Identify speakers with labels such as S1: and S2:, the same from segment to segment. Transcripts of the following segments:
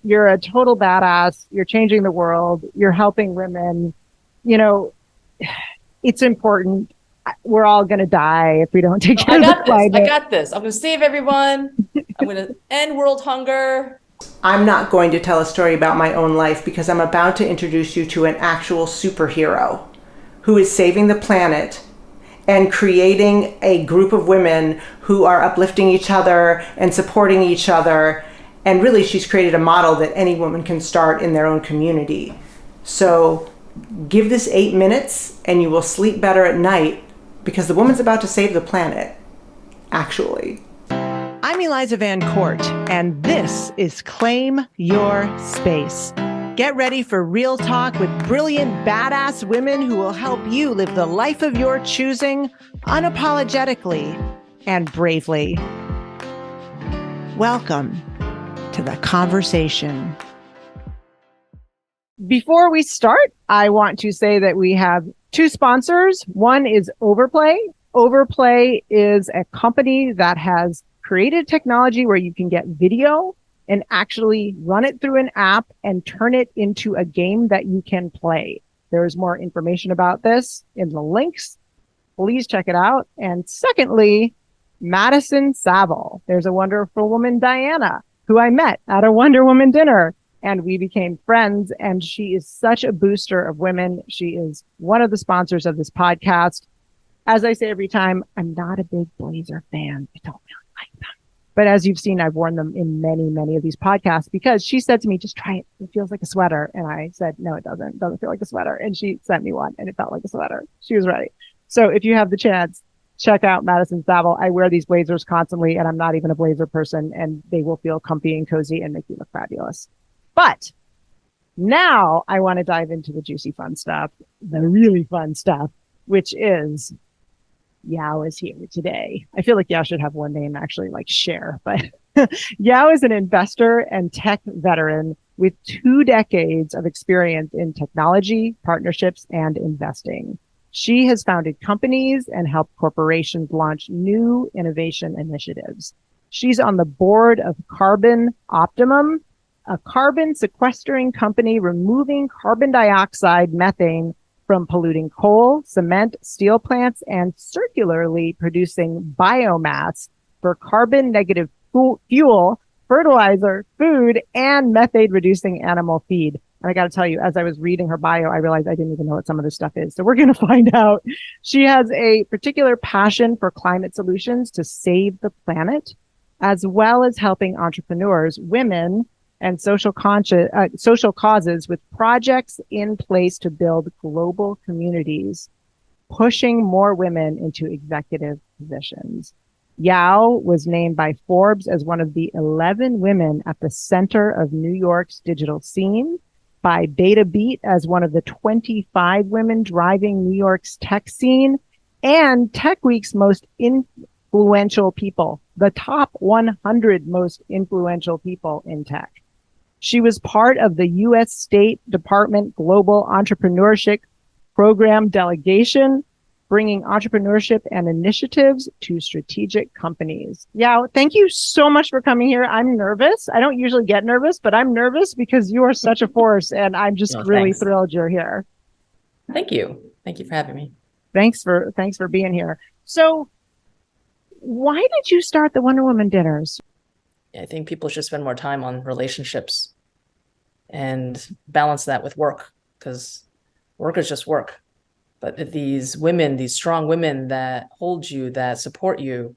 S1: You're a total badass. You're changing the world. You're helping women. You know, it's important. We're all going to die if we don't take
S2: No,
S1: care
S2: I
S1: of the
S2: got this. I
S1: climate.
S2: got this. I'm going to save everyone. I'm going to end world hunger.
S3: I'm not going to tell a story about my own life because I'm about to introduce you to an actual superhero who is saving the planet and creating a group of women who are uplifting each other and supporting each other. And really, she's created a model that any woman can start in their own community. So give this 8 minutes and you will sleep better at night because the woman's about to save the planet, actually. I'm Eliza Van Court, and this is Claim Your Space. Get ready for real talk with brilliant, badass women who will help you live the life of your choosing unapologetically and bravely. Welcome to the conversation.
S1: Before we start, I want to say that we have two sponsors. One is Overplay. Overplay is a company that has created technology where you can get video and actually run it through an app and turn it into a game that you can play. There's more information about this in the links. Please check it out. And secondly, Madison Saville. There's a wonderful woman, Diana, who I met at a Wonder Woman dinner, and we became friends. And she is such a booster of women. She is one of the sponsors of this podcast. As I say every time, I'm not a big blazer fan. I don't really like them. But as you've seen, I've worn them in many, many of these podcasts because she said to me, just try it. It feels like a sweater. And I said, no, it doesn't. It doesn't feel like a sweater. And she sent me one and it felt like a sweater. She was ready. So if you have the chance, check out Madison Saville. I wear these blazers constantly and I'm not even a blazer person, and they will feel comfy and cozy and make you look fabulous. But now I want to dive into the juicy fun stuff, the really fun stuff, which is Yao is here today. I feel like Yao should have one name, actually, like Cher, but Yao is an investor and tech veteran with 2 decades of experience in technology, partnerships, and investing. She has founded companies and helped corporations launch new innovation initiatives. She's on the board of Carbon Optimum, a carbon sequestering company removing carbon dioxide, methane from polluting coal, cement, steel plants, and circularly producing biomass for carbon negative fuel, fertilizer, food, and methane reducing animal feed. And I got to tell you, as I was reading her bio, I realized I didn't even know what some of this stuff is. So we're going to find out. She has a particular passion for climate solutions to save the planet, as well as helping entrepreneurs, women, and social causes with projects in place to build global communities, pushing more women into executive positions. Yao was named by Forbes as one of the 11 women at the center of New York's digital scene, by Beta Beat as one of the 25 women driving New York's tech scene, and Tech Week's most influential people, the top 100 most influential people in tech. She was part of the U.S. State Department Global Entrepreneurship Program delegation, bringing entrepreneurship and initiatives to strategic companies. Yao, thank you so much for coming here. I'm nervous. I don't usually get nervous, but I'm nervous because you are such a force, and I'm just really thrilled you're here.
S2: Thank you. Thank you for having me.
S1: Thanks for being here. So why did you start the Wonder Woman dinners?
S2: I think people should spend more time on relationships and balance that with work, because work is just work. But these women, these strong women that hold you, that support you,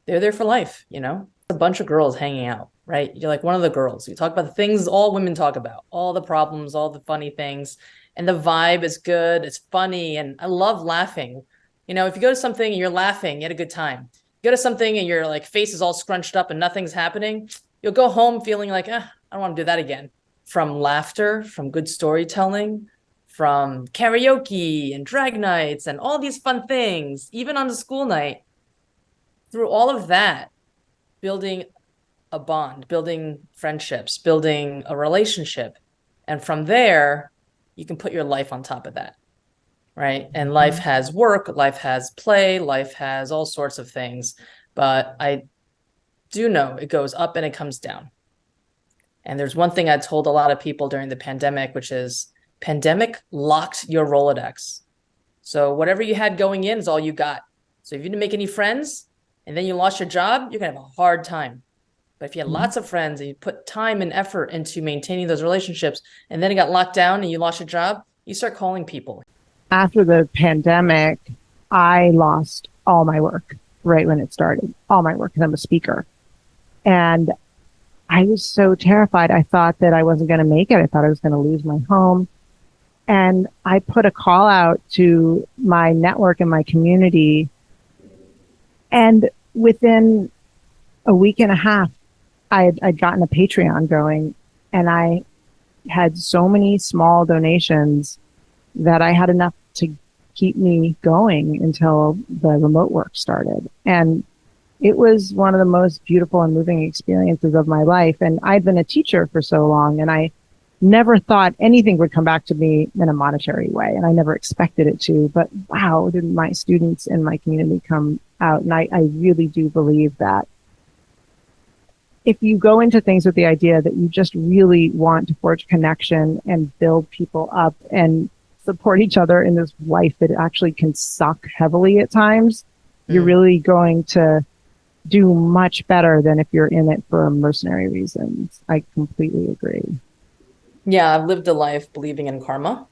S2: they're there for life, you know? A bunch of girls hanging out, right? You're like one of the girls. You talk about the things all women talk about, all the problems, all the funny things, and the vibe is good, it's funny, and I love laughing. You know, if you go to something and you're laughing, you had a good time. You go to something and your like face is all scrunched up and nothing's happening, you'll go home feeling like, I don't want to do that again. From laughter, from good storytelling, from karaoke and drag nights and all these fun things, even on the school night, through all of that, building a bond, building friendships, building a relationship. And from there, you can put your life on top of that, right? And life has work, life has play, life has all sorts of things. But I do know it goes up and it comes down. And there's one thing I told a lot of people during the pandemic, which is pandemic locked your Rolodex. So whatever you had going in is all you got. So if you didn't make any friends and then you lost your job, you're gonna have a hard time. But if you had lots of friends and you put time and effort into maintaining those relationships, and then it got locked down and you lost your job, you start calling people.
S1: After the pandemic, I lost all my work right when it started, all my work, because I'm a speaker. And I was so terrified. I thought that I wasn't going to make it. I thought I was going to lose my home. And I put a call out to my network and my community. And within a week and a half, I'd gotten a Patreon going, and I had so many small donations that I had enough to keep me going until the remote work started. And it was one of the most beautiful and moving experiences of my life. And I'd been a teacher for so long, and I never thought anything would come back to me in a monetary way. And I never expected it to, but wow, did my students and my community come out. And I really do believe that if you go into things with the idea that you just really want to forge connection and build people up and support each other in this life that actually can suck heavily at times, you're really going to do much better than if you're in it for mercenary reasons. I completely agree.
S2: Yeah, I've lived a life believing in karma,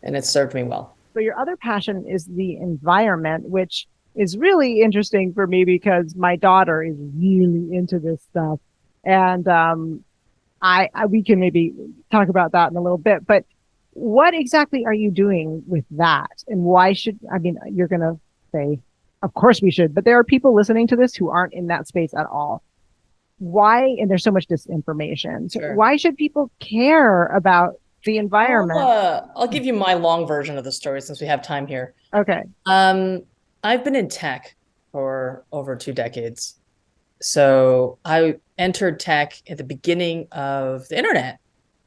S2: and it's served me well.
S1: So your other passion is the environment, which is really interesting for me because my daughter is really into this stuff. And we can maybe talk about that in a little bit, but what exactly are you doing with that? And why should, I mean, you're going to say, of course we should, but there are people listening to this who aren't in that space at all. Why? And there's so much disinformation. So why should people care about the environment?
S2: I'll give you my long version of the story since we have time here.
S1: Okay.
S2: I've been in tech for over 2 decades. So I entered tech at the beginning of the internet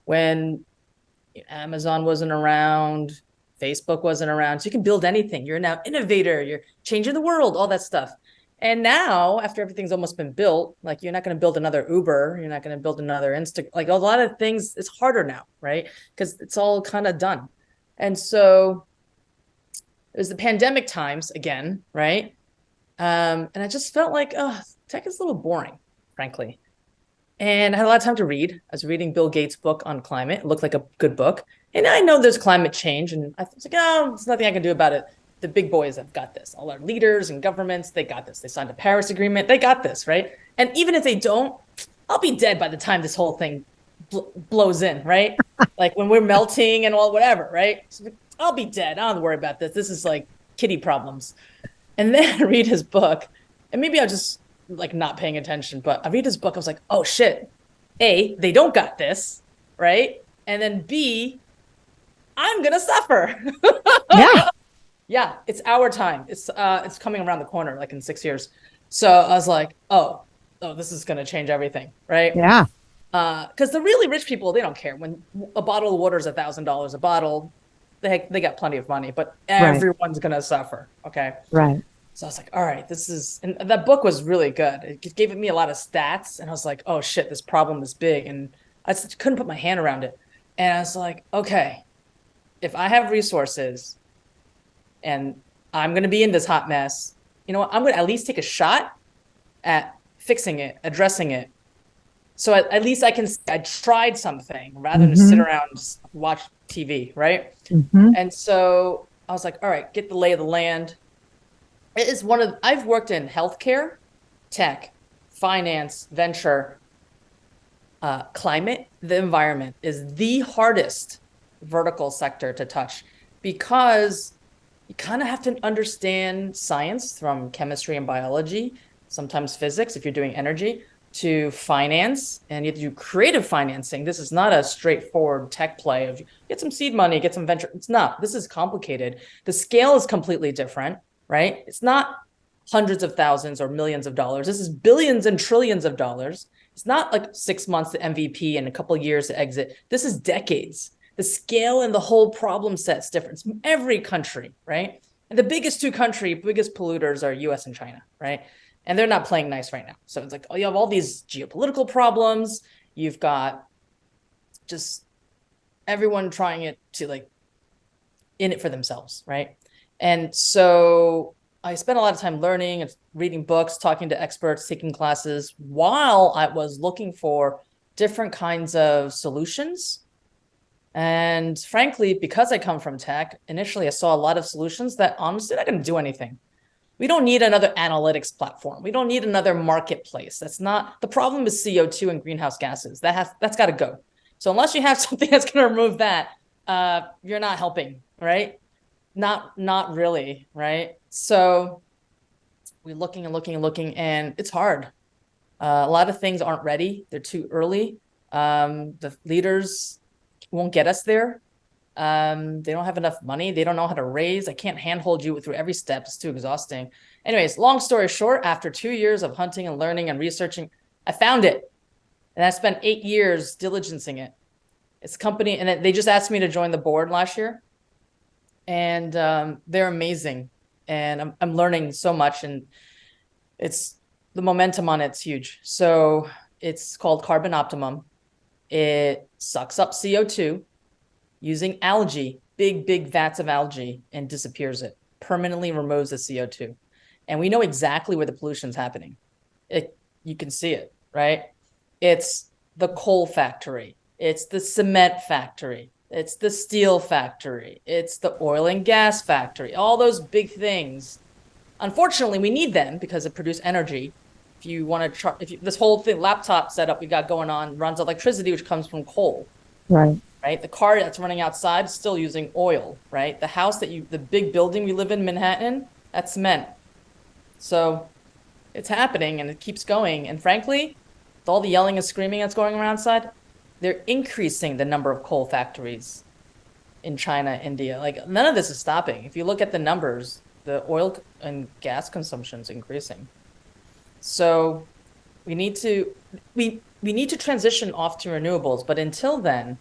S2: when Amazon wasn't around, Facebook wasn't around. So you can build anything. You're now innovator, you're changing the world, all that stuff. And now, after everything's almost been built, like you're not going to build another Uber, you're not going to build another like a lot of things, it's harder now, right? Because it's all kind of done. And so it was the pandemic times again, right? And I just felt like, oh, tech is a little boring, frankly. And I had a lot of time to read. I was reading Bill Gates' book on climate. It looked like a good book. And I know there's climate change, and I was like, oh, there's nothing I can do about it. The big boys have got this. All our leaders and governments, they got this. They signed the Paris Agreement. They got this, right? And even if they don't, I'll be dead by the time this whole thing blows in, right? Like when we're melting and all whatever, right? So I'll be dead. I don't have to worry about this. This is like kiddie problems. And then I read his book, and maybe I was just like not paying attention, but I read his book. I was like, oh shit. A, they don't got this, right? And then B, I'm gonna suffer.
S1: Yeah.
S2: Yeah, it's our time. It's coming around the corner, like in 6 years. So I was like, oh, this is gonna change everything, right?
S1: Yeah.
S2: Because the really rich people, they don't care. When a bottle of water is $1,000 a bottle, they got plenty of money, but everyone's gonna suffer. Okay.
S1: Right.
S2: So I was like, all right, and that book was really good. It gave me a lot of stats, and I was like, oh shit, this problem is big, and I just couldn't put my hand around it. And I was like, okay, if I have resources and I'm going to be in this hot mess, you know what? I'm going to at least take a shot at fixing it, addressing it. So at least I tried something rather than sit around and watch TV, right? And so I was like, all right, get the lay of the land. It is I've worked in healthcare, tech, finance, venture, climate. The environment is the hardest vertical sector to touch because you kind of have to understand science from chemistry and biology, sometimes physics if you're doing energy, to finance, and you have to do creative financing. This is not a straightforward tech play of get some seed money, get some venture. It's not. This is complicated. The scale is completely different, right? It's not hundreds of thousands or millions of dollars. This is billions and trillions of dollars. It's not like 6 months to MVP and a couple of years to exit. This is decades. The scale and the whole problem set's different. It's every country, right? And the biggest polluters are US and China, right? And they're not playing nice right now. So it's like, oh, you have all these geopolitical problems. You've got just everyone trying it to like in it for themselves, right? And so I spent a lot of time learning and reading books, talking to experts, taking classes while I was looking for different kinds of solutions. And frankly, because I come from tech, initially I saw a lot of solutions that honestly not going to do anything. We don't need another analytics platform. We don't need another marketplace. That's not the problem is CO2 and greenhouse gases. That's got to go. So unless you have something that's going to remove that, you're not helping, right? Not really, right? So we're looking and looking and looking, and it's hard. A lot of things aren't ready. They're too early. The leaders won't get us there. They don't have enough money. They don't know how to raise. I can't handhold you through every step. It's too exhausting. Anyways, long story short, after 2 years of hunting and learning and researching, I found it. And I spent 8 years diligencing it. It's a company, and they just asked me to join the board last year. And they're amazing. And I'm learning so much, and it's the momentum on it's huge. So it's called Carbon Optimum. It sucks up CO2 using algae, big vats of algae, and disappears it, permanently removes the CO2. And we know exactly where the pollution is happening. You can see it, right? It's the coal factory. It's the cement factory. It's the steel factory. It's the oil and gas factory. All those big things. Unfortunately, we need them because it produces energy. If you want to, this whole thing, laptop setup we got going on runs electricity, which comes from coal.
S1: Right.
S2: Right. The car that's running outside is still using oil, right? The house the big building we live in Manhattan, that's cement. So it's happening and it keeps going. And frankly, with all the yelling and screaming that's going around outside, they're increasing the number of coal factories in China, India. Like none of this is stopping. If you look at the numbers, the oil and gas consumption is increasing. So we need to transition off to renewables, but until then,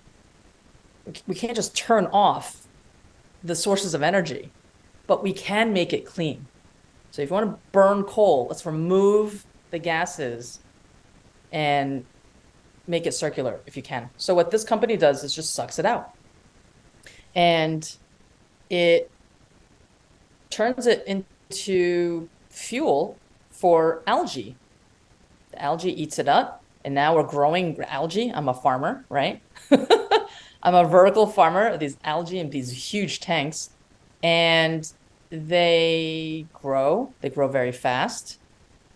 S2: we can't just turn off the sources of energy, but we can make it clean. So if you want to burn coal, let's remove the gases and make it circular if you can. So what this company does is just sucks it out. And it turns it into fuel for algae. The algae eats it up, and now we're growing algae. I'm a farmer, right? I'm a vertical farmer of these algae in these huge tanks, and they grow very fast.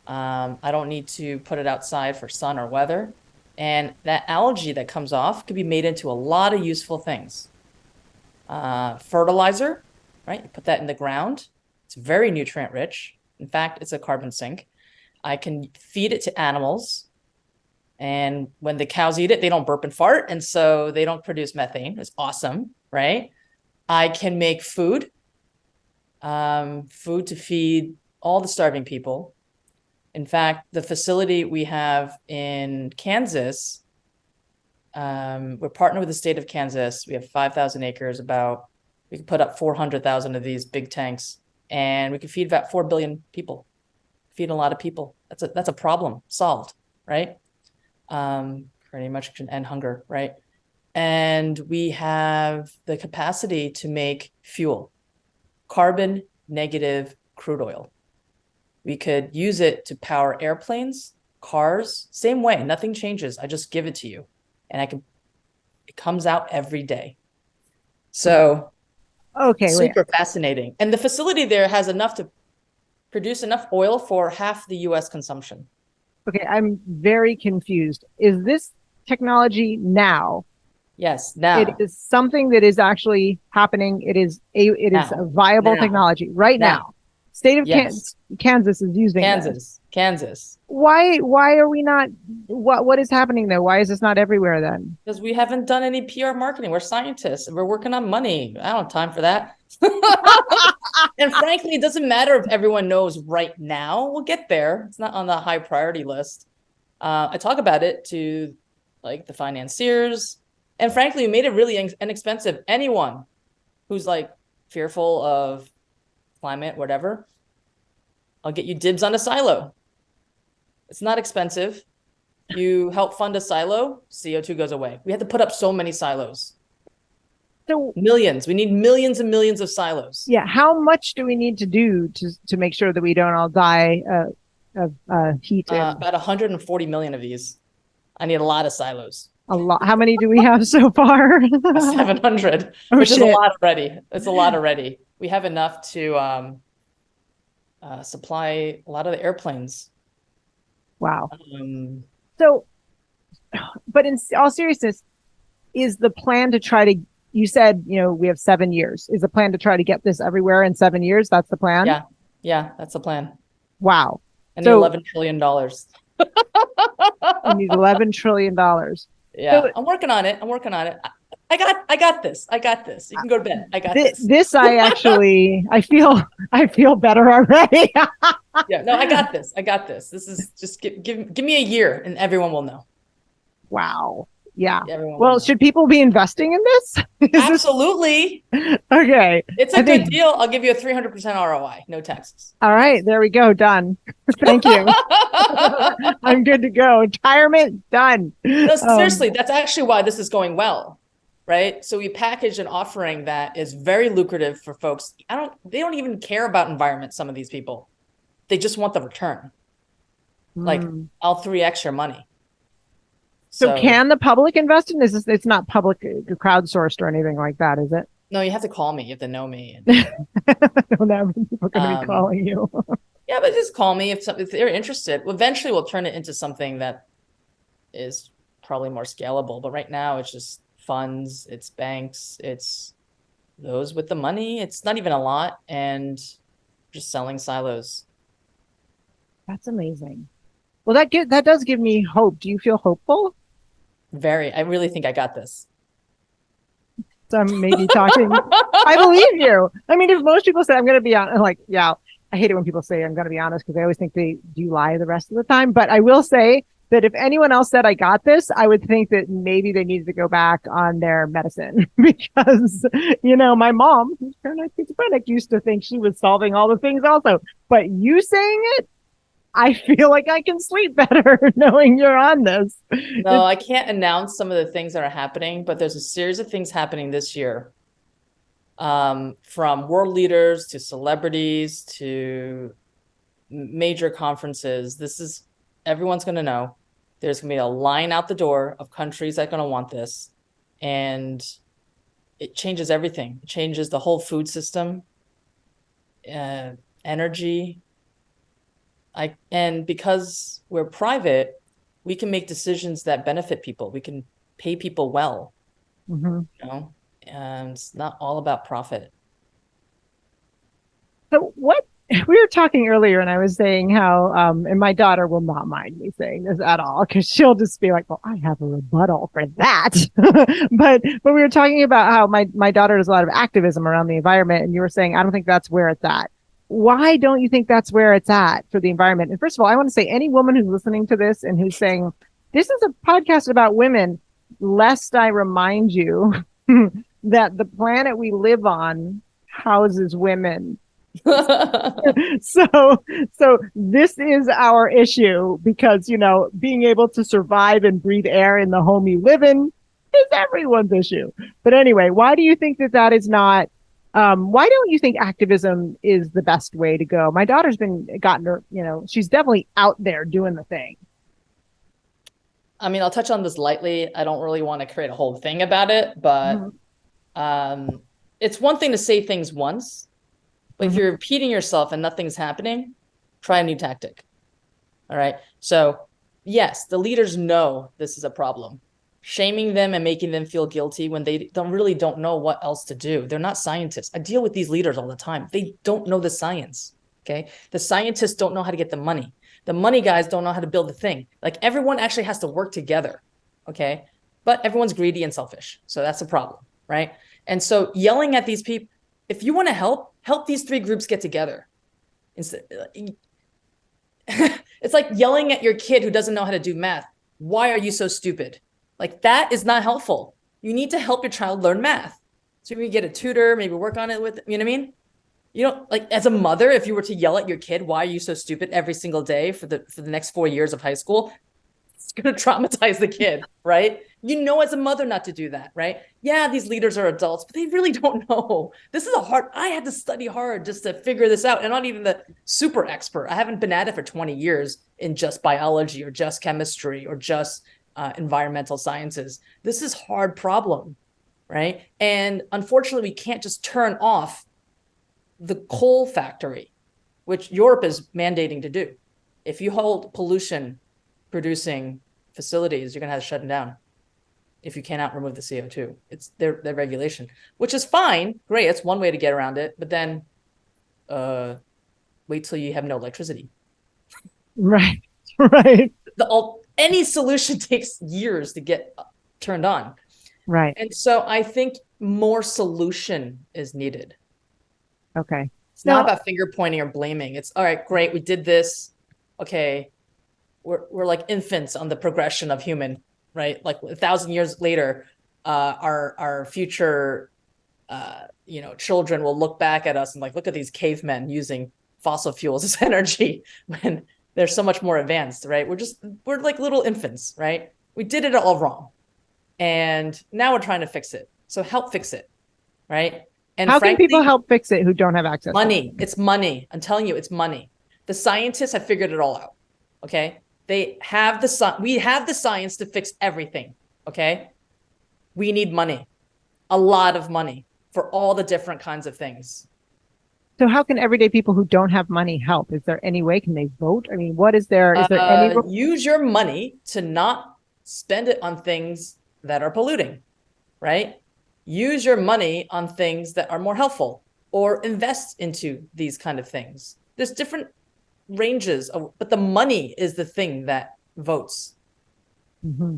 S2: I don't need to put it outside for sun or weather. And that algae that comes off could be made into a lot of useful things. Fertilizer, right? You put that in the ground. It's very nutrient rich. In fact, it's a carbon sink. I can feed it to animals. And when the cows eat it, they don't burp and fart. And so they don't produce methane. It's awesome, right? I can make food to feed all the starving people. In fact, the facility we have in Kansas, we're partnered with the state of Kansas. We have 5,000 acres, we can put up 400,000 of these big tanks, and we can feed about 4 billion people. Feed a lot of people. That's a problem solved, right? Pretty much can end hunger, right? And we have the capacity to make fuel, carbon negative crude oil. We could use it to power airplanes, cars, same way, nothing changes. I just give it to you, and it comes out every day. So,
S1: okay,
S2: super fascinating. And the facility there has enough to produce enough oil for half the US consumption.
S1: Okay, I'm very confused. Is this technology now?
S2: Yes, now.
S1: It is something that is actually happening. It is a viable technology right now. State of Kansas is using
S2: Kansas.
S1: Why are we not? What is happening there? Why is this not everywhere then?
S2: Because we haven't done any PR marketing. We're scientists. We're working on money. I don't have time for that. And frankly, it doesn't matter if everyone knows right now. We'll get there. It's not on the high priority list. I talk about it to like the financiers. And frankly, we made it really inexpensive. Anyone who's like fearful of climate, whatever, I'll get you dibs on a silo. It's not expensive. You help fund a silo, CO2 goes away. We had to put up so many silos.
S1: So
S2: millions. We need millions and millions of silos.
S1: yeah, how much do we need to do to make sure that we don't all die of heat? And
S2: About 140 million of these. I need a lot of silos.
S1: a lot. How many do we have so far?
S2: 700,
S1: Oh,
S2: which is a
S1: shit.
S2: lot already. It's a lot already. We have enough to supply a lot of the airplanes.
S1: Wow. So, but in all seriousness, is the plan to try to, you said, we have 7 years. Is the plan to try to get this everywhere in 7 years? That's the plan?
S2: Yeah. Yeah, that's the plan.
S1: Wow.
S2: I need $11 trillion.
S1: You need $11 trillion.
S2: Yeah, I'm working on it. I got this. You can go to bed. I got this.
S1: This I feel better already.
S2: Yeah, no, I got this. This is just give me a year and everyone will know.
S1: Wow. Yeah.
S2: Well,
S1: should people be investing in this?
S2: Absolutely.
S1: Okay.
S2: It's a good deal. I'll give you a 300% ROI, no taxes.
S1: All right, there we go. Done. Thank you. I'm good to go. Retirement done.
S2: No, seriously, that's actually why this is going well, right? So we package an offering that is very lucrative for folks. They don't even care about environment, some of these people. They just want the return. Like, I'll 3x your money.
S1: So can the public invest in this? It's not public crowdsourced or anything like that, is it?
S2: No, you have to call me. You have to know me.
S1: Don't have people going to be calling you.
S2: Yeah, but just call me if they're interested. Eventually, we'll turn it into something that is probably more scalable. But right now, it's just funds, it's banks, it's those with the money. It's not even a lot, and just selling silos.
S1: That's amazing. Well, that does give me hope. Do you feel hopeful?
S2: Very. I really think I got this.
S1: So I'm maybe talking. I believe you. I mean, if most people say I'm going to be honest, like, yeah, I hate it when people say I'm going to be honest because I always think they do lie the rest of the time. But I will say that if anyone else said I got this, I would think that maybe they needed to go back on their medicine because, my mom, who's paranoid schizophrenic, used to think she was solving all the things also. But you saying it, I feel like I can sleep better knowing you're on this.
S2: No, I can't announce some of the things that are happening, but there's a series of things happening this year. From world leaders to celebrities to major conferences. Everyone's going to know. There's going to be a line out the door of countries that are going to want this. And it changes everything. It changes the whole food system, energy. And because we're private, we can make decisions that benefit people. We can pay people well, and it's not all about profit.
S1: So we were talking earlier and I was saying how, and my daughter will not mind me saying this at all because she'll just be like, well, I have a rebuttal for that. but we were talking about how my daughter does a lot of activism around the environment. And you were saying, I don't think that's where it's at. Why don't you think that's where it's at for the environment? And first of all, I want to say any woman who's listening to this and who's saying, this is a podcast about women, lest I remind you that the planet we live on houses women. So this is our issue because, being able to survive and breathe air in the home you live in is everyone's issue. But anyway, why do you think that is not? Why don't you think activism is the she's way to go? My daughter's gotten her, she's definitely out there doing the thing.
S2: I mean, I'll touch on this lightly. I don't really want to create a whole thing about it, but it's one thing to say things once, but if you're repeating yourself and nothing's happening, try a new tactic. All right. So yes, the leaders know this is a problem. Shaming them and making them feel guilty when they don't know what else to do. They're not scientists. I deal with these leaders all the time. They don't know the science. Okay. The scientists don't know how to get the money. The money guys don't know how to build the thing. Like everyone actually has to work together. Okay. But everyone's greedy and selfish. So that's a problem. Right. And so yelling at these people, if you want to help these three groups get together. It's like yelling at your kid who doesn't know how to do math. Why are you so stupid? Like that is not helpful. You need to help your child learn math. So maybe get a tutor, maybe work on it with, you know what I mean? Like as a mother, if you were to yell at your kid, why are you so stupid every single day for the next 4 years of high school? It's going to traumatize the kid, right? You know, as a mother, not to do that, right? Yeah, these leaders are adults, but they really don't know. This is I had to study hard just to figure this out. And not even the super expert. I haven't been at it for 20 years in just biology or just chemistry or just environmental sciences. This is hard problem, right? And unfortunately, we can't just turn off the coal factory, which Europe is mandating to do. If you hold pollution producing facilities, you're going to have to shut them down if you cannot remove the CO2. It's their regulation, which is fine. Great. It's one way to get around it. But then wait till you have no electricity.
S1: Right. Right.
S2: Any solution takes years to get turned on.
S1: Right.
S2: And so I think more solution is needed.
S1: Okay.
S2: It's not about finger pointing or blaming. It's all right, great, we did this. Okay, we're like infants on the progression of human, right? Like 1,000 years later, our future, children will look back at us and like, look at these cavemen using fossil fuels as energy when they're so much more advanced, right? We're like little infants, right? We did it all wrong, and now we're trying to fix it. So help fix it, right? And
S1: how
S2: frankly,
S1: can people help fix it who don't have access?
S2: Money. It's money. I'm telling you, it's money. The scientists have figured it all out. Okay. We have the science to fix everything. Okay. We need money, a lot of money for all the different kinds of things.
S1: So how can everyday people who don't have money help? Is there any way? Can they vote? I mean, is there any?
S2: Use your money to not spend it on things that are polluting, right? Use your money on things that are more helpful, or invest into these kind of things. There's different ranges, but the money is the thing that votes.
S1: Mm-hmm.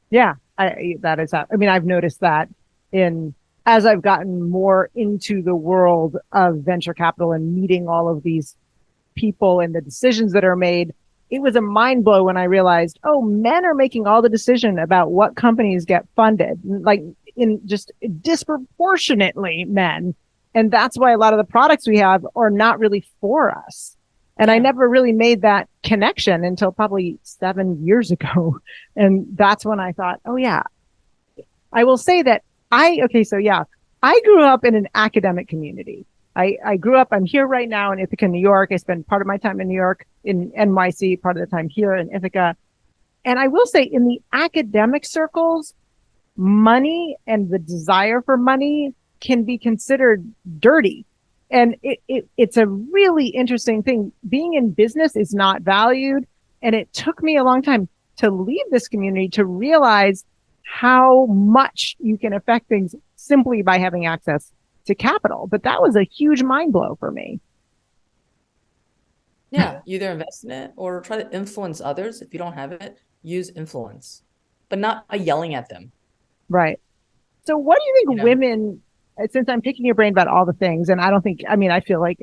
S1: Yeah, that is that. I mean, I've noticed that as I've gotten more into the world of venture capital and meeting all of these people and the decisions that are made. It was a mind blow when I realized, oh, men are making all the decision about what companies get funded, like in just disproportionately men. And that's why a lot of the products we have are not really for us. And I never really made that connection until probably 7 years ago. And that's when I thought, oh yeah, I will say that I grew up in an academic community. I grew up, I'm here right now in Ithaca, New York. I spend part of my time in New York, in NYC, part of the time here in Ithaca. And I will say in the academic circles, money and the desire for money can be considered dirty. And it's a really interesting thing. Being in business is not valued. And it took me a long time to leave this community to realize how much you can affect things simply by having access to capital. But that was a huge mind blow for me.
S2: Yeah, either invest in it or try to influence others. If you don't have it, use influence, but not by yelling at them.
S1: Right. So what do you think women, since I'm picking your brain about all the things, and I feel like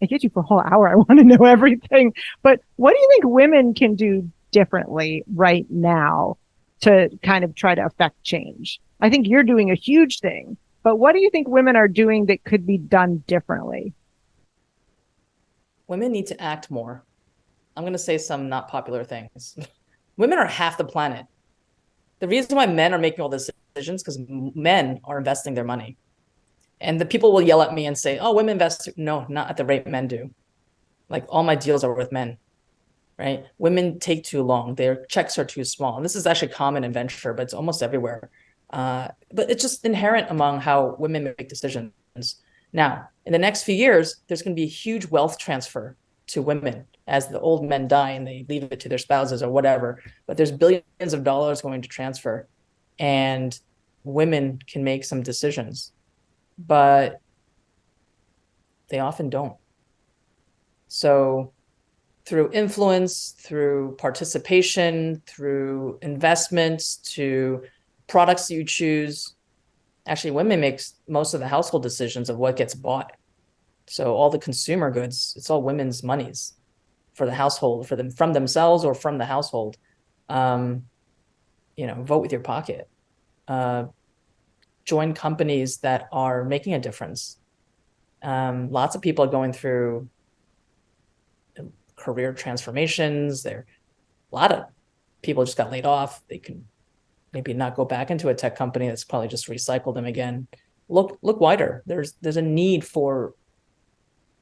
S1: I get you for a whole hour. I want to know everything. But what do you think women can do differently right now to kind of try to affect change? I think you're doing a huge thing, but what do you think women are doing that could be done differently?
S2: Women need to act more. I'm going to say some not popular things. Women are half the planet. The reason why men are making all these decisions because men are investing their money. And the people will yell at me and say, oh, women invest. No, not at the rate men do. Like all my deals are with men, right? Women take too long. Their checks are too small. And this is actually common in venture, but it's almost everywhere. But it's just inherent among how women make decisions. Now, in the next few years, there's going to be a huge wealth transfer to women as the old men die and they leave it to their spouses or whatever. But there's billions of dollars going to transfer, and women can make some decisions, but they often don't. So through influence, through participation, through investments, to products you choose, actually women make most of the household decisions of what gets bought. So all the consumer goods, it's all women's monies for the household, for them, from themselves or from the household. Vote with your pocket. Join companies that are making a difference. Lots of people are going through career transformations. There are a lot of people just got laid off. They can maybe not go back into a tech company that's probably just recycled them again. Look wider. There's a need for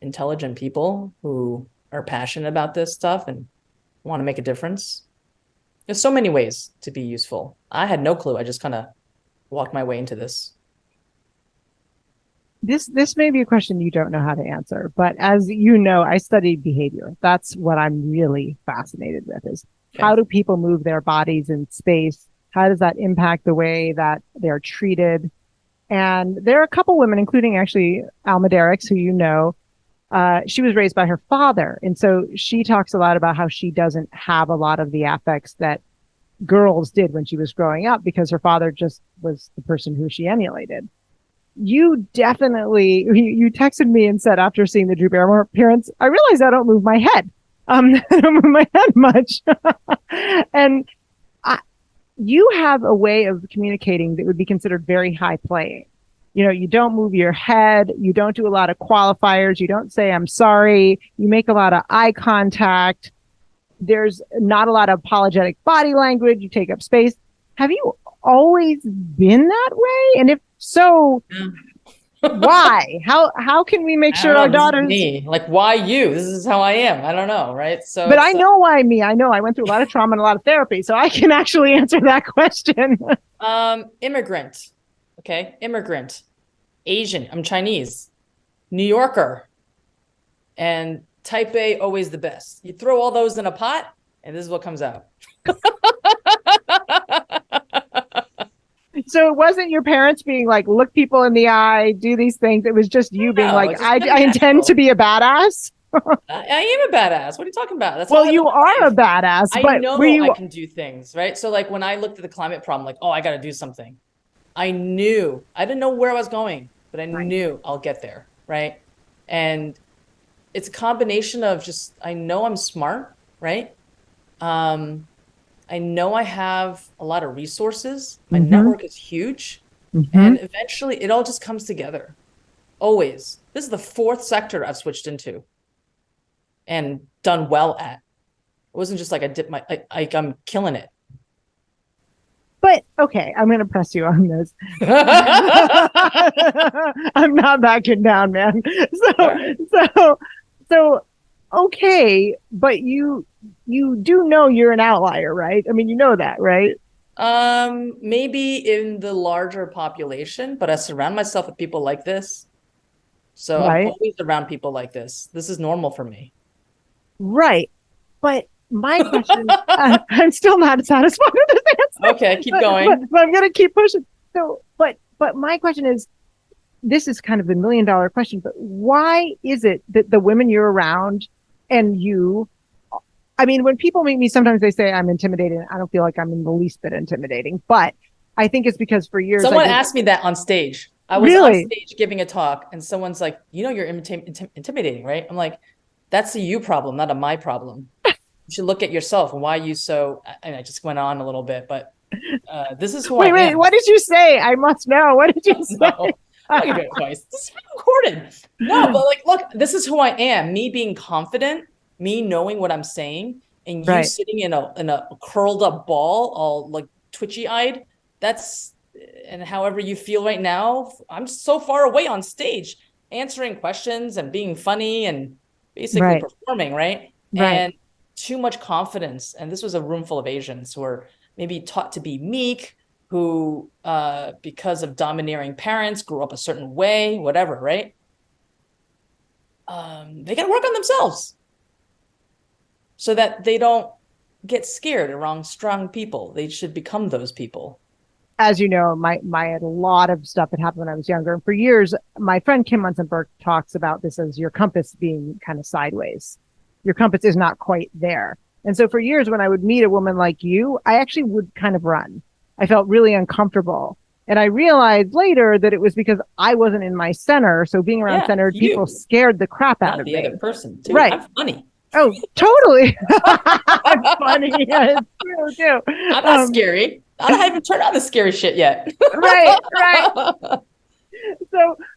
S2: intelligent people who are passionate about this stuff and want to make a difference. There's so many ways to be useful. I had no clue. I just kind of walked my way into this.
S1: This may be a question you don't know how to answer, but as you know, I studied behavior. That's what I'm really fascinated with is how do people move their bodies in space? How does that impact the way that they're treated? And there are a couple women, including actually Alma Derricks, who you know, she was raised by her father. And so she talks a lot about how she doesn't have a lot of the affects that girls did when she was growing up because her father just was the person who she emulated. You definitely, you texted me and said after seeing the Drew Barrymore appearance, I realized I don't move my head. I don't move my head much. And you have a way of communicating that would be considered very high playing. You know, you don't move your head. You don't do a lot of qualifiers. You don't say, I'm sorry. You make a lot of eye contact. There's not a lot of apologetic body language. You take up space. Have you always been that way? And if so, why? How can we make sure our daughters?
S2: Me. Like, why you? This is how I am. I don't know, right? So,
S1: but I know why me. I know I went through a lot of trauma and a lot of therapy, so I can actually answer that question.
S2: Immigrant. Okay, immigrant, Asian, I'm Chinese, New Yorker, and type A, always the best. You throw all those in a pot, and this is what comes out.
S1: So it wasn't your parents being like, look people in the eye, do these things. It was just you being like, I intend to be a badass.
S2: I am a badass. What are you talking about? That's
S1: well, you are a badass.
S2: I
S1: but
S2: know I can do things, right? So like when I looked at the climate problem, like, oh, I got to do something. I knew, I didn't know where I was going, but I knew I'll get there, right? And it's a combination of just, I know I'm smart, right? I know I have a lot of resources. My network is huge. And eventually it all just comes together. Always. This is the fourth sector I've switched into and done well at. It wasn't just like I dipped my, I'm killing it.
S1: But okay, I'm going to press you on this. I'm not backing down, man. So, okay, but you do know you're an outlier, right? I mean, you know that, right?
S2: Maybe in the larger population, but I surround myself with people like this. So I'm always around people like this. This is normal for me.
S1: Right. But my question, I'm still not satisfied with this answer.
S2: Okay, keep going.
S1: But I'm going to keep pushing. So, but my question is, this is kind of the $1 million question, but why is it that the women you're around and you, I mean, when people meet me, sometimes they say I'm intimidating. I don't feel like I'm in the least bit intimidating, but I think it's because for years.
S2: Someone asked me that on stage. I was on stage giving a talk and someone's like, you know, you're intimidating, right? I'm like, that's a you problem, not a my problem. You should look at yourself and why are you so, and I just went on a little bit, but this is who I am.
S1: Wait, what did you say? I must know. What did you say?
S2: No, I'm gonna do it twice. This is recorded. No, but like, look, this is who I am. Me being confident, me knowing what I'm saying, and you sitting in a curled up ball, all like twitchy eyed. That's, and however you feel right now, I'm so far away on stage, answering questions and being funny and basically performing, right? And too much confidence. And this was a room full of Asians who are maybe taught to be meek, who, because of domineering parents, grew up a certain way, whatever, right? They got to work on themselves so that they don't get scared around strong people. They should become those people.
S1: As you know, a lot of stuff that happened when I was younger. And for years, my friend Kim Munson-Burke talks about this as your compass being kind of sideways. Your compass is not quite there. And so for years, when I would meet a woman like you, I actually would kind of run. I felt really uncomfortable. And I realized later that it was because I wasn't in my center. So being around centered people scared the crap out of me.
S2: The other person, too.
S1: Right.
S2: I'm funny.
S1: Oh, totally. I'm funny. Yeah, it's true, too.
S2: I'm not scary. I haven't turned on the scary shit yet.
S1: Right.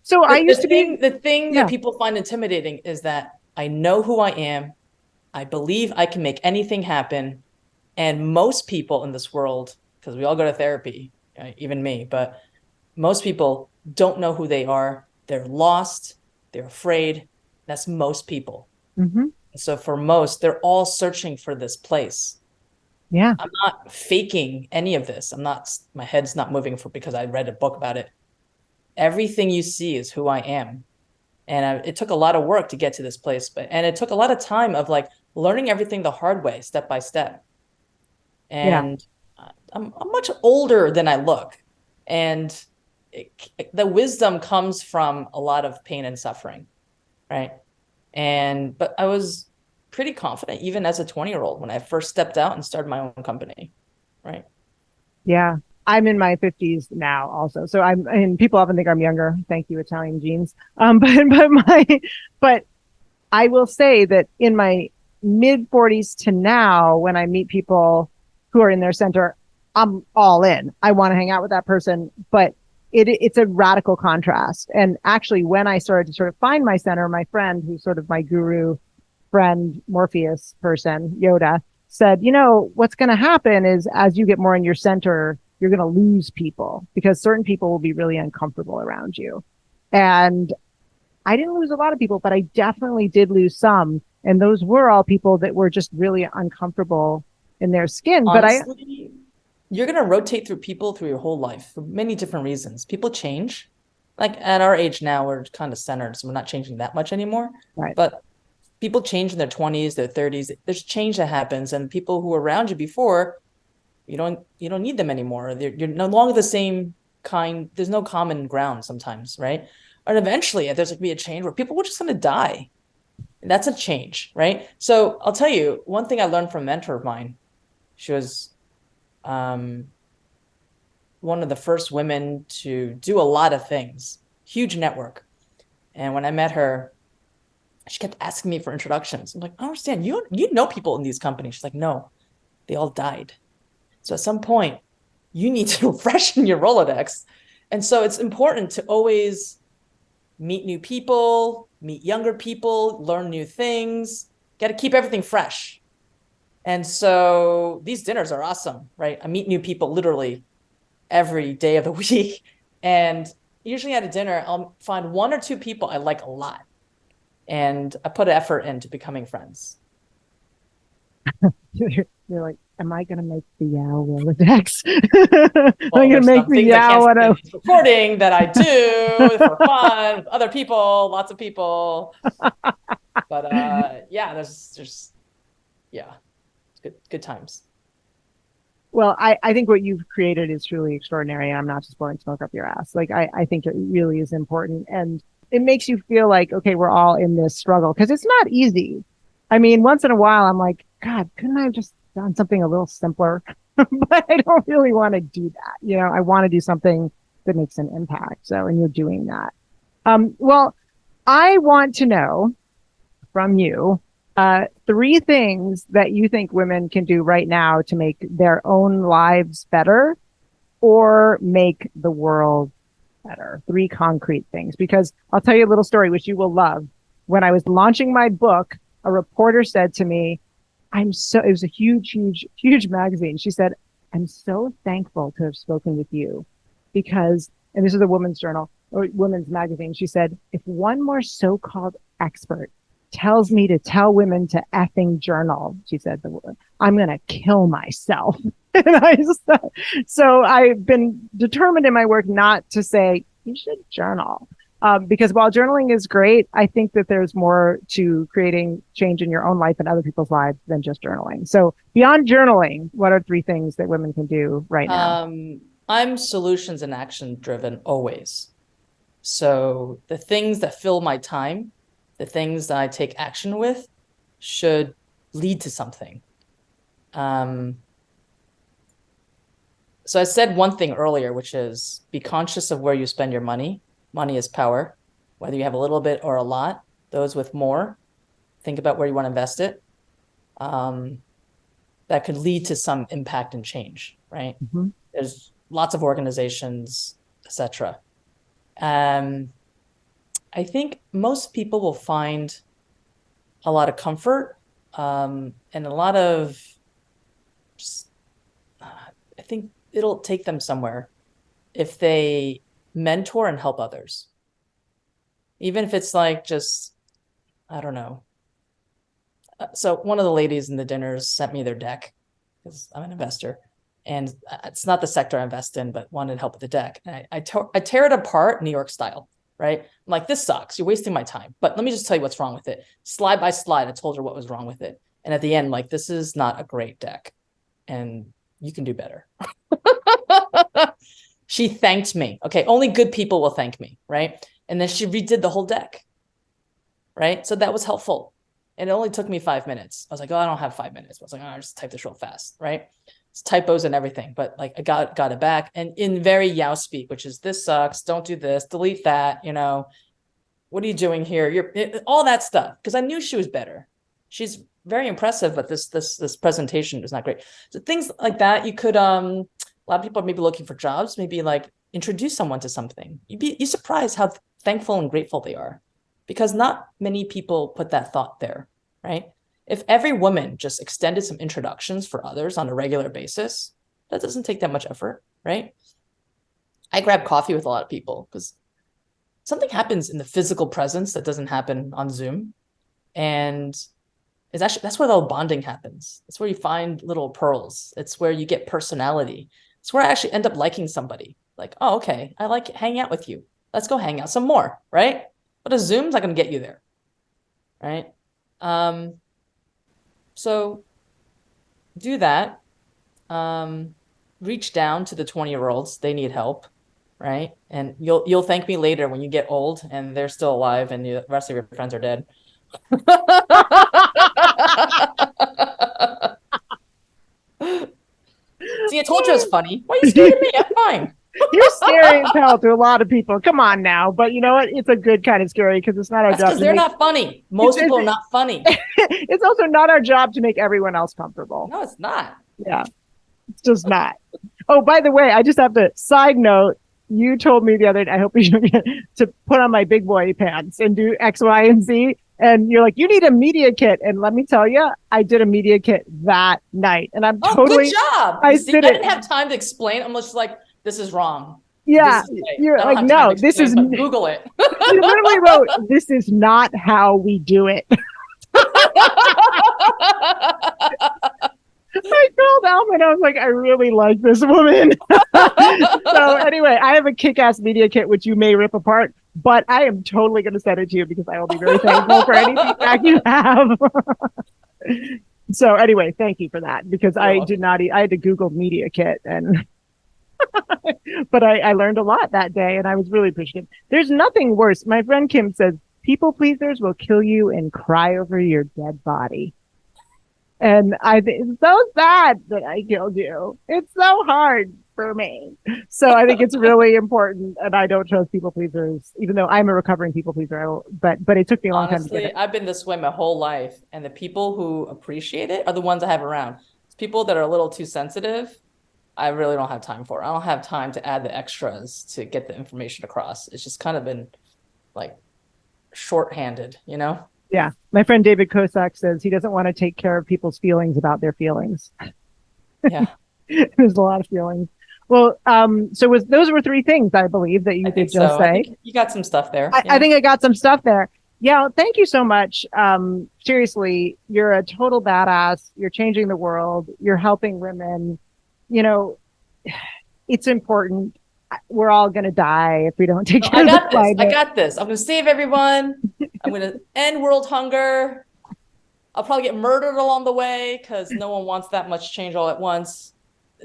S1: So I used to be.
S2: The thing that people find intimidating is that I know who I am. I believe I can make anything happen. And most people in this world, because we all go to therapy, even me, but most people don't know who they are. They're lost. They're afraid. That's most people.
S1: Mm-hmm.
S2: So for most, they're all searching for this place.
S1: Yeah.
S2: I'm not faking any of this. My head's not moving because I read a book about it. Everything you see is who I am. And it took a lot of work to get to this place, and it took a lot of time of like learning everything the hard way, step by step.
S1: Yeah.
S2: And I'm much older than I look. And the wisdom comes from a lot of pain and suffering, right? But I was pretty confident even as a 20-year-old when I first stepped out and started my own company, right?
S1: Yeah. I'm in my 50s now also. So and people often think I'm younger. Thank you, Italian genes. But I will say that in my mid 40s to now, when I meet people who are in their center, I'm all in. I want to hang out with that person, but it's a radical contrast. And actually, when I started to sort of find my center, my friend, who's sort of my guru friend, Morpheus person, Yoda, said, what's going to happen is as you get more in your center, you're going to lose people because certain people will be really uncomfortable around you. And I didn't lose a lot of people, but I definitely did lose some. And those were all people that were just really uncomfortable in their skin.
S2: Honestly, you're going to rotate through people through your whole life for many different reasons. People change. Like at our age now, we're kind of centered, so we're not changing that much anymore.
S1: Right.
S2: But people change in their 20s, their 30s. There's change that happens, and people who were around you before, you don't need them anymore. You're no longer the same kind. There's no common ground sometimes, right? And eventually, there's going to be a change where people are just going to die. That's a change, right? So I'll tell you one thing I learned from a mentor of mine. She was one of the first women to do a lot of things, huge network. And when I met her, she kept asking me for introductions. I'm like, I don't understand. You know people in these companies. She's like, no, they all died. So at some point, you need to freshen your Rolodex. And so it's important to always meet new people, meet younger people, learn new things. Got to keep everything fresh. And so these dinners are awesome, right? I meet new people literally every day of the week. And usually at a dinner, I'll find one or two people I like a lot. And I put effort into becoming friends.
S1: You're like, am I going to make the Yao Rolodex? Am I
S2: Well,
S1: going to
S2: there's
S1: make
S2: some
S1: the
S2: things I can't
S1: Yao?
S2: say in this recording that I do for fun with other people, lots of people. But yeah, there's yeah, it's good times.
S1: Well, I think what you've created is truly extraordinary. And I'm not just blowing smoke up your ass. Like, I think it really is important. And it makes you feel like, okay, we're all in this struggle because it's not easy. I mean, once in a while, I'm like, God, couldn't I have just done something a little simpler? But I don't really want to do that. I want to do something that makes an impact. So, and you're doing that. Well, I want to know from you three things that you think women can do right now to make their own lives better or make the world better. Three concrete things. Because I'll tell you a little story, which you will love. When I was launching my book, a reporter said to me, it was a huge, huge, huge magazine. She said, I'm so thankful to have spoken with you because, and this is a women's journal or women's magazine. She said, if one more so-called expert tells me to tell women to effing journal, she said, I'm going to kill myself. So I've been determined in my work not to say you should journal. Because while journaling is great, I think that there's more to creating change in your own life and other people's lives than just journaling. So beyond journaling, what are three things that women can do right now?
S2: I'm solutions and action driven always. So the things that fill my time, the things that I take action with should lead to something. So I said one thing earlier, which is be conscious of where you spend your money. Money is power, whether you have a little bit or a lot. Those with more, think about where you want to invest it. That could lead to some impact and change, right?
S1: Mm-hmm.
S2: There's lots of organizations, etc. I think most people will find a lot of comfort and a lot of think it'll take them somewhere if they mentor and help others. Even if it's like just, I don't know. So one of the ladies in the dinners sent me their deck because I'm an investor, and it's not the sector I invest in, but wanted help with the deck. And I tear it apart New York style, right? I'm like, this sucks. You're wasting my time. But let me just tell you what's wrong with it. Slide by slide, I told her what was wrong with it. And at the end, like, this is not a great deck, and you can do better. She thanked me. Okay, only good people will thank me, right? And then she redid the whole deck, right? So that was helpful. And it only took me 5 minutes. I was like, oh, I don't have 5 minutes. I was like, oh, I'll just type this real fast, right? It's typos and everything, but like I got it back. And in very Yao speak, which is, this sucks, don't do this, delete that, what are you doing here? All that stuff. Because I knew she was better. She's very impressive, but this presentation is not great. So things like that, you could, a lot of people are maybe looking for jobs, maybe like introduce someone to something. You're surprised how thankful and grateful they are, because not many people put that thought there, right? If every woman just extended some introductions for others on a regular basis, that doesn't take that much effort, right? I grab coffee with a lot of people because something happens in the physical presence that doesn't happen on Zoom. And that's where the bonding happens. It's where you find little pearls. It's where you get personality. It's where I actually end up liking somebody. Like, oh, okay, I like hanging out with you. Let's go hang out some more, right? But a Zoom's not going to get you there, right? So do that. Reach down to the 20-year-olds. They need help, right? And you'll thank me later when you get old and they're still alive and the rest of your friends are dead. See, I told you it was funny. Why are you scaring me? I'm fine.
S1: You're scary as hell to a lot of people. Come on now. But you know what? It's a good kind of scary because it's not our job.
S2: Because they're not funny. Most people are not funny.
S1: It's also not our job to make everyone else comfortable.
S2: No, it's not.
S1: Yeah, it's just not. Oh, by the way, I just have to side note. You told me the other day, I hope you get to put on my big boy pants and do X, Y, and Z. And you're like, you need a media kit. And let me tell you, I did a media kit that night. And I'm totally.
S2: Good job. I didn't have time to explain. I'm just like, this is wrong.
S1: Yeah. You're like, no, this is.
S2: Google it.
S1: You literally wrote, this is not how we do it. I called Alma and I was like, I really like this woman. So anyway, I have a kick-ass media kit, which you may rip apart, but I am totally going to send it to you because I will be very thankful for any feedback you have. So anyway, thank you for that, because I had to Google media kit, and but I learned a lot that day and I was really appreciative. There's nothing worse. My friend Kim says, people pleasers will kill you and cry over your dead body. And it's so sad that I killed you. It's so hard for me. So I think it's really important. And I don't trust people pleasers, even though I'm a recovering people pleaser. But it took me a long time to get it.
S2: I've been this way my whole life. And the people who appreciate it are the ones I have around. It's people that are a little too sensitive. I really don't have time for. I don't have time to add the extras to get the information across. It's just kind of been like shorthanded,
S1: Yeah. My friend David Kosak says he doesn't want to take care of people's feelings about their feelings.
S2: Yeah.
S1: There's a lot of feelings. Well, so those were three things, I believe, that you did just say.
S2: You got some stuff there.
S1: I think I got some stuff there. Yeah. Thank you so much. Seriously, you're a total badass. You're changing the world. You're helping women. It's important. We're all going to die if we don't take care of the climate.
S2: I got this. I'm going to save everyone. I'm going to end world hunger. I'll probably get murdered along the way because no one wants that much change all at once.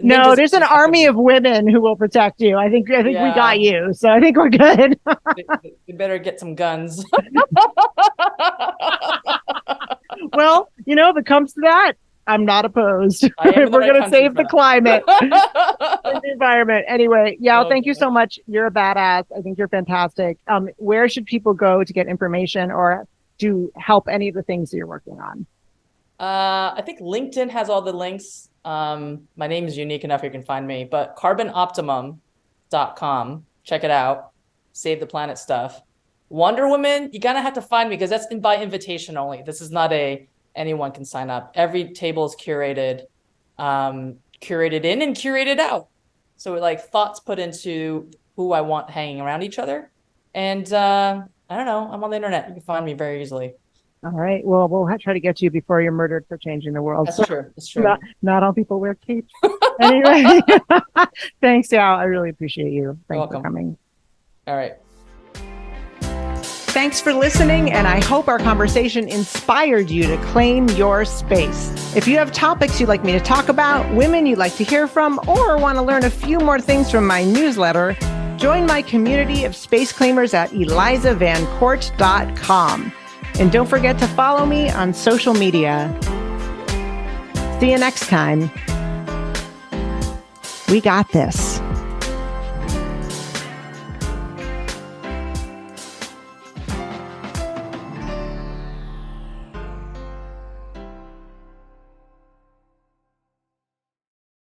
S1: No, there's an army of women who will protect you. I think we got you. So I think we're good.
S2: they better get some guns.
S1: Well, if it comes to that, I'm not opposed. We're going to save the climate and the environment. Anyway, Yao, thank you so much. You're a badass. I think you're fantastic. Where should people go to get information or to help any of the things that you're working on?
S2: I think LinkedIn has all the links. My name is unique enough you can find me, but carbonoptimum.com. Check it out. Save the planet stuff. Wonder Woman, you're going to have to find me because that's by invitation only. This is not anyone can sign up. Every table is curated. curated in and curated out. So like thoughts put into who I want hanging around each other. And I don't know, I'm on the internet. You can find me very easily.
S1: All right. Well, we'll try to get you before you're murdered for changing the world.
S2: That's true. That's true.
S1: Not all people wear capes. Anyway, thanks, Yao. I really appreciate you. Thanks for coming.
S2: All right.
S1: Thanks for listening, and I hope our conversation inspired you to claim your space. If you have topics you'd like me to talk about, women you'd like to hear from, or want to learn a few more things from my newsletter, join my community of space claimers at elizavancourt.com. And don't forget to follow me on social media. See you next time. We got this.